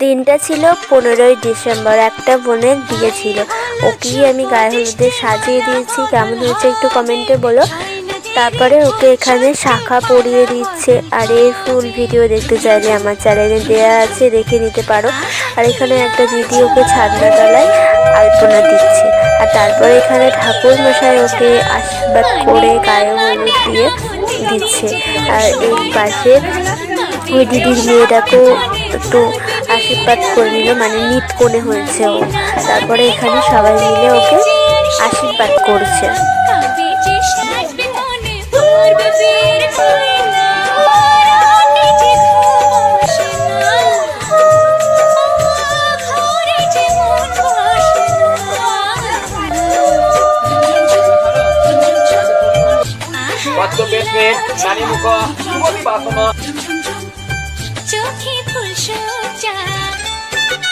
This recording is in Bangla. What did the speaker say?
দিনটা ছিল 15ই ডিসেম্বর, একটা বোনের বিয়ে ছিল। ওকেই আমি গায়ে হলুদে সাজিয়ে দিয়েছি। কেমন হয়েছে একটু কমেন্টে বলো। তারপরে ওকে এখানে শাখা পরিয়ে দিচ্ছে। আর এই ফুল ভিডিও দেখতে চাইলে আমার চ্যানেলে দেওয়া আছে, দেখে নিতে পারো। আর এখানে একটা দিদি ওকে ছাদনা তলায় আলপনা দিচ্ছে। আর তারপরে এখানে ঠাকুর মশাই ওকে আশীর্বাদ করে গায়ে হলুদ দিয়ে দিচ্ছে। আর এই পাশে ওই দিদির মেয়েটাকেও একটু আশীর্বাদ করে নিল, মানে নিত কোণে হয়েছে ও। তারপরে এখানে সবাই মিলে ওকে আশীর্বাদ করছে। চোখে ফুল সজ্জা